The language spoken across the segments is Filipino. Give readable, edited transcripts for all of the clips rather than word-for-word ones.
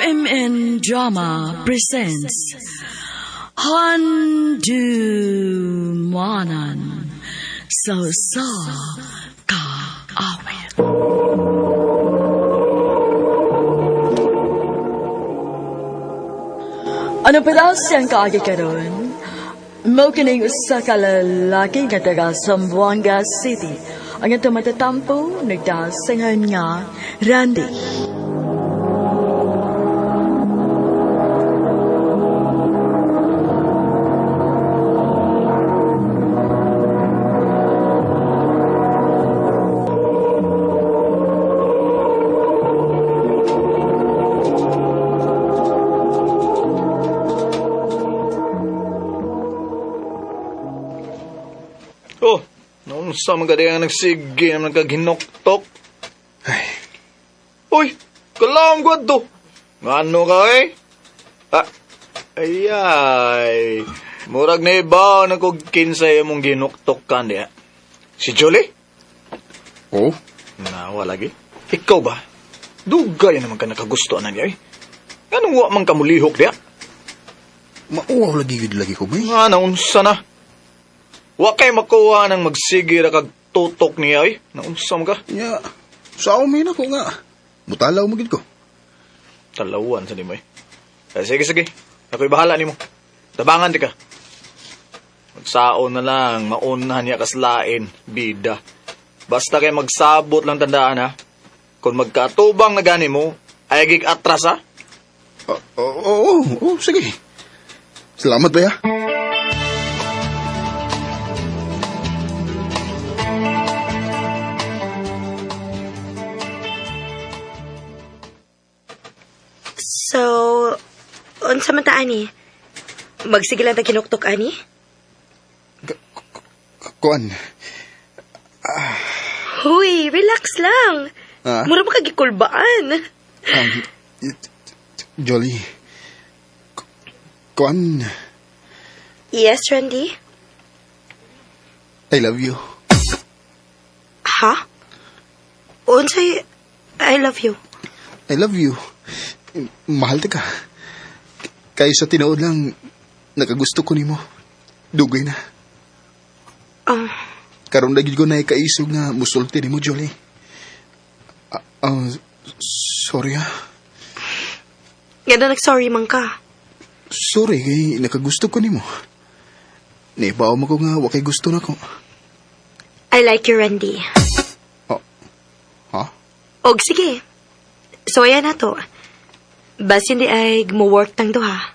RMN Drama presents Handumanan Sa Kaawit. Ano pala siyang kaagi karon? Mao kining usa ka lalaki nga taga Zamboanga City. Ang ito matatampo nagdasingan nga Randy. Oh, noon sa mga ang nagsige naman nagkaginoktok. Ay, Uy, kalam ko to. Ano ka eh? Ayay. Murag na iba na kog kinsay mong ginoktok ka niya. Si Jolie? oh, Nawa lagi. Ikaw ba? Dugay naman ka nakagusto na niya eh. Anong wa man kamulihok niya? mauwaw lagi ko ba? Nga naunsa na. Wa kay makuha nang magsige ra kag tutok niya eh. Naunsa mo ka? Ya, sa umin ako nga. Mutalaw mo gid ko. Talawan sa nimo eh. Sige. Ako'y bahala nimo. Tabangan di ka. Magsaon na lang, maunahan niya kaslain, bida. Basta kay magsabot lang tandaan ha. Kung magkatubang na gani mo, ay gig atras ha. Oo, sige. Salamat ba ya? So, unsa man ta ani? Magsige lang ta kinuktok ani? Kuan. Huy, relax lang. Ah? Mura pa kagikulbaan. Jolly. Kuan. Yes, Randy? I love you. Ha? Unsay I love you. I love you. Mahal ta ka. Kaya sa tinuod lang, nakagusto ko nimo. Dugay na. Karon lagi ko na ikaisog nga musulti nimo, Jolie. Sorry ha. Ganda nag-sorry man ka. Sorry kay nakagusto ko nimo. Naibaw mo ko nga wakay gusto na ko. I like you, Randy. Ha? Og sige. So, ayan na to. Bas hindi ay mo-work tang to, ha?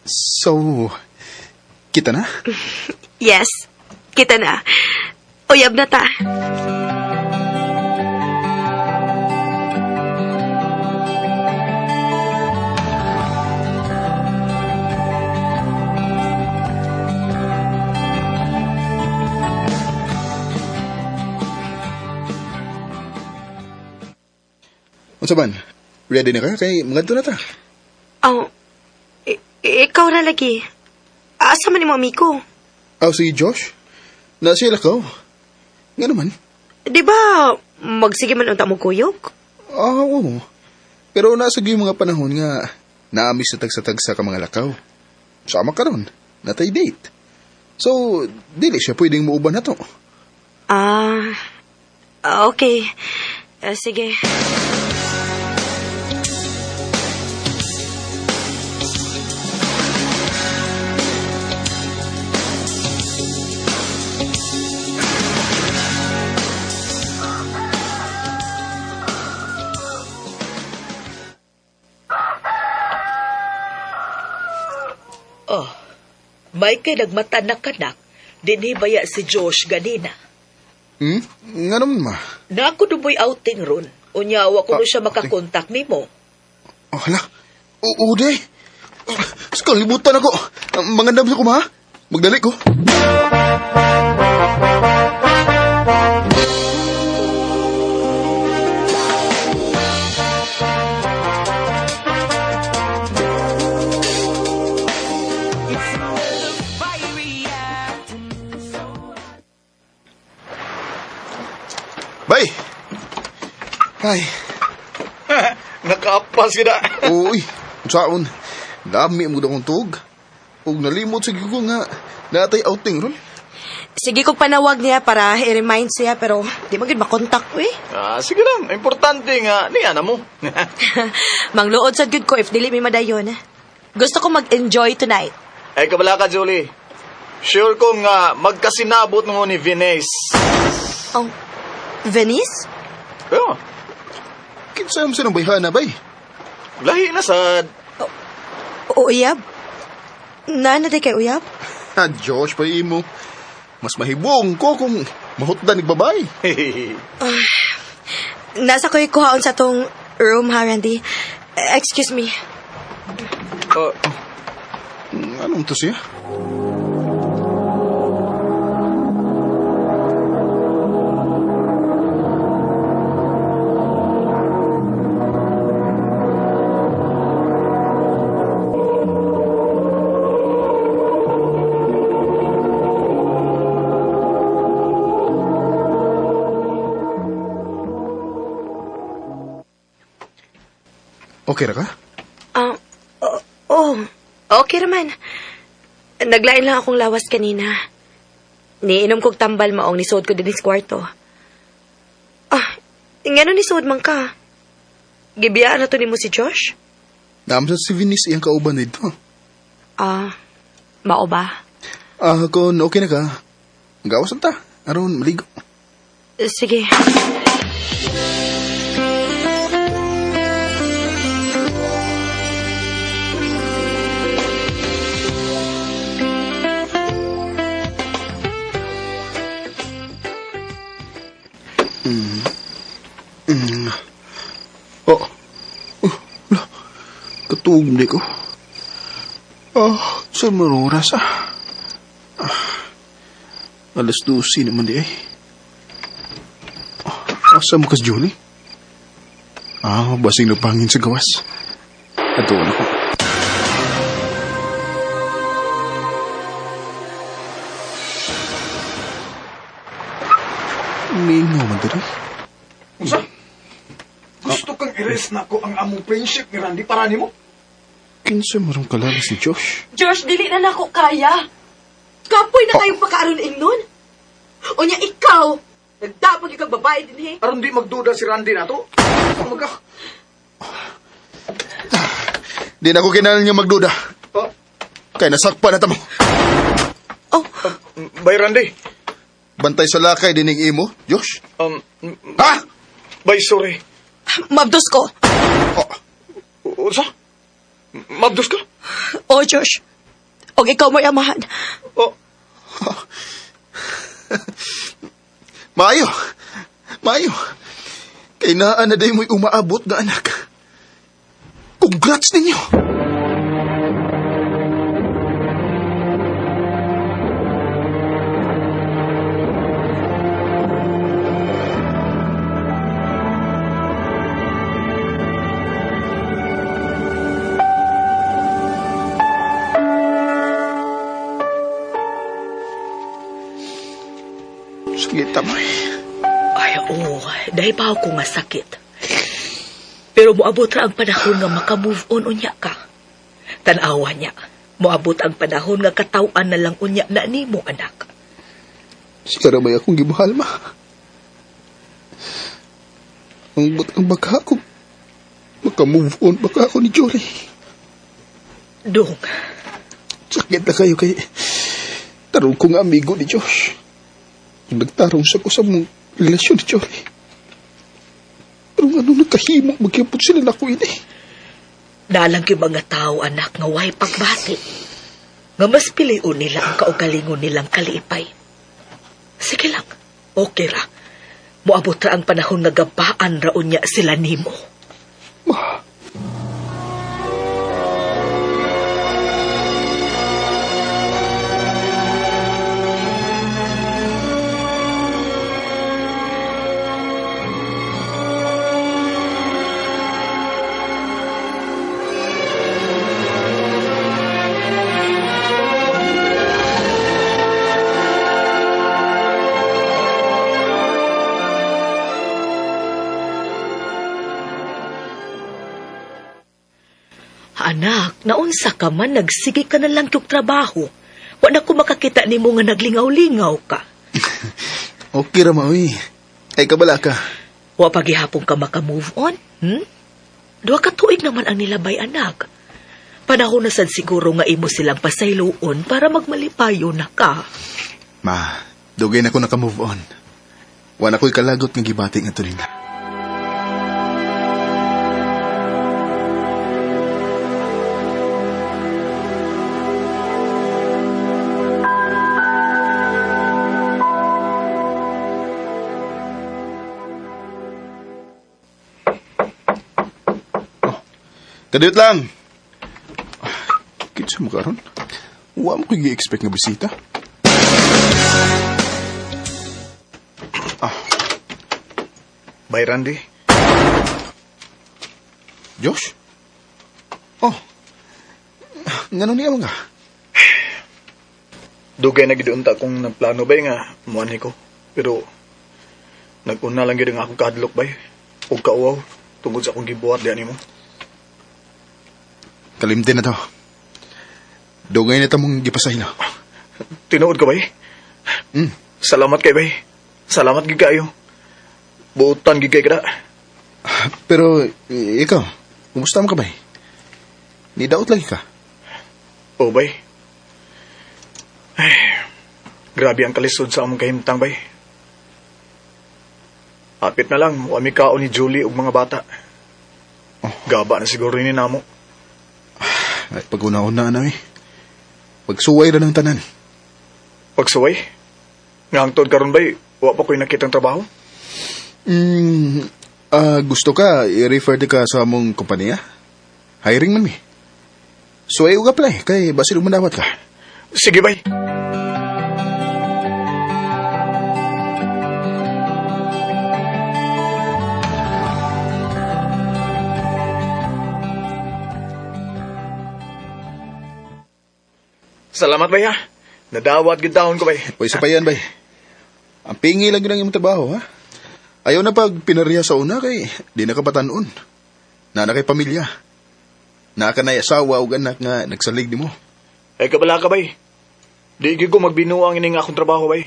So, kita na? Yes. Kita na. Uyab na ta. Unsa man? Ready na ka? Kay magadto na ta. Ikaw na lagi. Asa man ni mami ko? Si Josh? Na sila ka? Nga naman? Di ba, magsige man unta mo kuyog? Oo. Pero nasa yung mga panahon nga naamis sa tagsa-tagsa ka mga lakaw. Sama ka ron. Natay date. So, dili siya pwedeng muuban na to. Okay. Sige. May kay nagmatanak kanak, dinhi baya si Josh ganina. Nga naman ma. Nako dumoy outing ron. Unyawa ko siya makakontak nimo. Hala. Uday. Kalimutan ako. Mangandam sa ko ma. Magdali ko. Bay! Ay, Nakapa Lapas kita. Uy, saon. Dami mo akong tug. Ug nalimot sa ko nga natay outing ron. Sige kong panawag niya para i-remind siya pero di mo gid makontak ko eh. Sige lang. Importante nga, niya na mo. Mangluod sad gud ko if dili mi madayon. Gusto ko mag-enjoy tonight. Ay, kabala ka, Julie. Sure ko nga magkasinabot mo ni Venice. Oh, Venice? Pero, Kinsa mo silang bayhana bay? lahi na sad. Uyab? Nana di kay uyab? Ha, Josh, pa imo. Mas mahibong ko kung mahutdan ng babae. Nasa ko'y kuhaon sa tong room ha, Randy. Excuse me. Anong to siya? Okay ra ka? Okay naman. Naglain lang akong lawas kanina. Niinom kong tambal maong nisuod ko din sa kwarto. Ngano nisuod man ka? Gibiyaan na to ni mo si Josh? Naamsa si Venice iyang kauban nito. Mao ba? Kung okay na ka, gawas ta. Aron maligo. Sige. Katugom di ko. Sa maroras Alas 12 naman di ay. Asa mo kas, Julie? Basing napangin sa gawas. Ato na ko. Mingaw man dali. Unsa? Gusto kang i-rest na ko ang among friendship ni Randy para nimo? Kinsa marong kalala si Josh? Josh, dili na nako kaya. Kapoy na kayong pakaaron ingnon. O niya ikaw, nagdapag ikang babae din he. Aron di magduda si Randy na to. Di na ko kinalan niya magduda. Kaya nasakpa na tamo. Bay Randy. Bantay sa lakay dining imo, Josh? Ha? Bay, sorry. Mabdos ko. Unsa? Mabdos ka? O Josh, o ikaw mo'y amahan. Maayo. Kay naan na day mo'y umaabot na anak. Congrats ninyo. Sige, tamoy. Ay, dahil pa ako nga sakit. Pero moabot ra ang panahon nga maka-move on unya ka. Tanawa niya, moabot ang panahon nga katawan na lang unya na nimo, anak. Sigara ba akong gimahal, ma? Ang baka ako, maka-move on baka ako ni Jory. Dong, Sakit na kayo kay tarong kong amigo ni Josh. Nagtarong sa ko sa mong relasyon ni Jory. Pero ano nagkahimok magkipot sila na ko ini. nalang yung mga tao, anak, nga way pagbati. Nga mas piliun nila ang kaugalingon nilang kaliipay. Sige lang, okay ra. Moabot ra ang panahon nga gabaan raon niya sila nimo. Ma, Anak, naunsa ka man, nagsige ka na lang yung trabaho. Wala ko makakita ni mo nga naglingaw-lingaw ka. Okay ra maoy. Ay kabala ka. Wa pagihapon ka maka-move on, Duha ka tuig naman ang nilabay, anak. Panahon na sad siguro nga imo silang pasayloon para magmalipayo na ka. Ma, dugay na ko naka-move on. Wala ko'y kalagot nga gibati nga to nila. Kadiyot lang! Kinsa mo karon? Wa mo ko'y gi-expect nga bisita. Bay, Randy. Josh? Oh. Ngano niya mga? Dugay na gidoon ta kung nagplano bay nga muanhi ko. Pero naguna lang gid nga akong kahadlok bay. Ug kauaw tungod sa akong gibuhat diyan nimo. Kalimtin na to. Dugay na tamong gipasahila. Tinuod ka bay? Salamat kay bay. Salamat gid kayo. Buutan gid kay kada. Pero, ikaw, kumusta mo ka ba? Nidaot lagi ka. O bay. Ay, grabe ang kalisod sa among kahimtang bay. Apit na lang, wami kao ni Julie ug mga bata. Gaba na siguro ni namo. Ay, pag-una-una na Pagsuway na ng tanan. Pagsuway? Nga hangtod karon bay, wa pa ko'y nakitang trabaho? Gusto ka, i-refer di ka sa among kompanya? Hiring man mi. Suway uga pala kay basil umandawat ka. Sige bay. Salamat bay ha. Nadawat gid taon ko bay. O isa pa yan, bay. Ang pingi lang yun ang iyong trabaho, ha? Ayaw na pag pinariya sa una kay di na kapatanon. Na kay pamilya. Na ka na asawa o anak nga nagsalig ni mo. Ay kabala ka bay. Di gid ko magbinuang ining akong trabaho bay.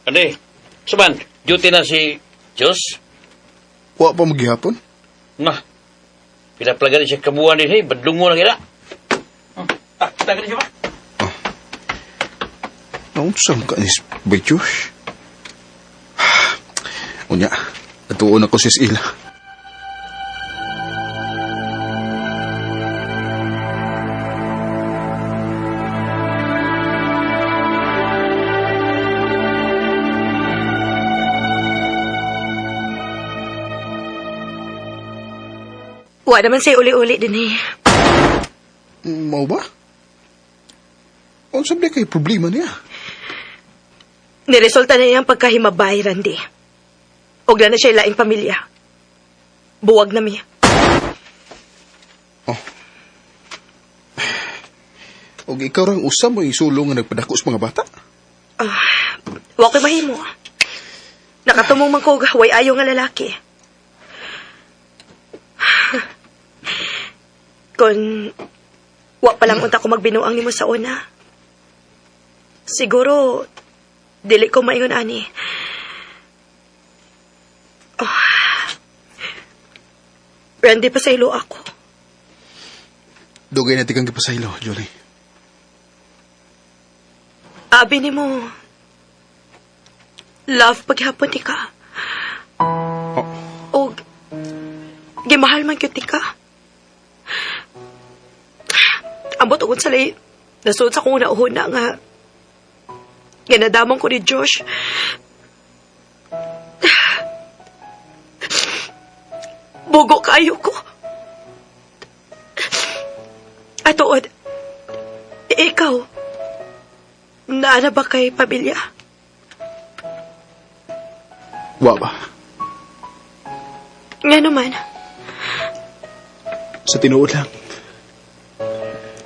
Ande, saban, duty na si Diyos. Wa pa maghihapon. Nah, pinaplagan siya kabuhan din, hey, badlungo na kira. Tagan siya ba? Naunsam ka nis, Betyos. Unya, natuon ako sis ila. Wa naman sa'y uli-uli din eh. Mau ba? Unsam di kay problema niya? Niresulta na niyang pagkahimabay, Randy. Huwag na siya laing pamilya. Buwag na mi. Og ikaw rang usam mo isulong nga nagpadako sa mga bata? Wa ko'y mahimo. Nakatumong man ko, way ayaw nga lalaki. Kung wa pa lang unta ko magbinuang nimo sa una, siguro dili ko maingon ani. Randy, pasaylo ako. Dugay na tikang gipasaylo, Jolie. Abi nimo, love paghapon ti ka. O gimahal man kyut ti ka. Ambot ugod sa lay, nasud sa kong una-una nga ginadamang ko ni Josh. Bugo kayo ko. Atuod, ikaw, naana ba kay pamilya? Wa ba? Nga naman. Sa tinuod lang.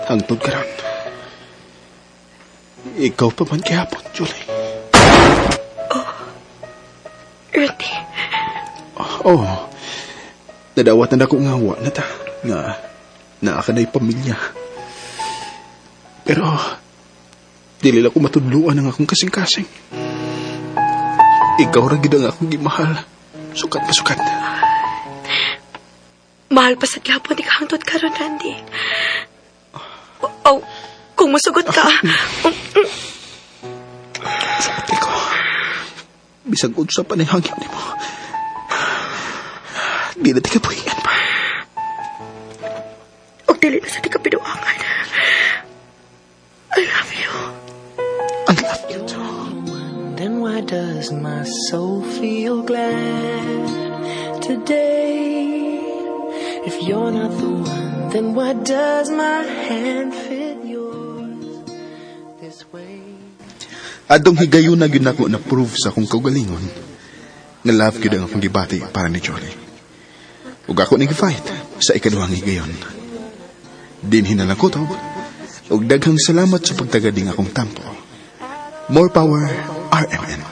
Hangtod ka ron. Ikaw pa man kihapon, Julie. Randy, Oo. Nadawat na ako nga wa na ta. Nga, naa ka na'y pamilya. Pero, dili lang ko matudluan ang akong kasing-kasing. Ikaw ra gid ang akong gimahal. Sukat pa sukat. Mahal pa sa gyapon, ikahangtod ka ron, Randy. Oh, kung masugot ka, Sakit ko. Bisag unsa pa na hangin ni mo. Di na tika puhian pa. og dili na sa di ka pinuangan. I love you. I love you too. Then why does my soul feel glad today? If you're not the one, then why does my hand fit yours this way? Adong higayon na yun ako na-prove sa akong kaugalingon. Nga love ko ang akong gibati para ni Jolie. Ug ako nag-fight sa ikaduhang higayon. Dinhin na lang ko to. Ug daghang salamat sa pagtagading akong tampo. More power, RMN.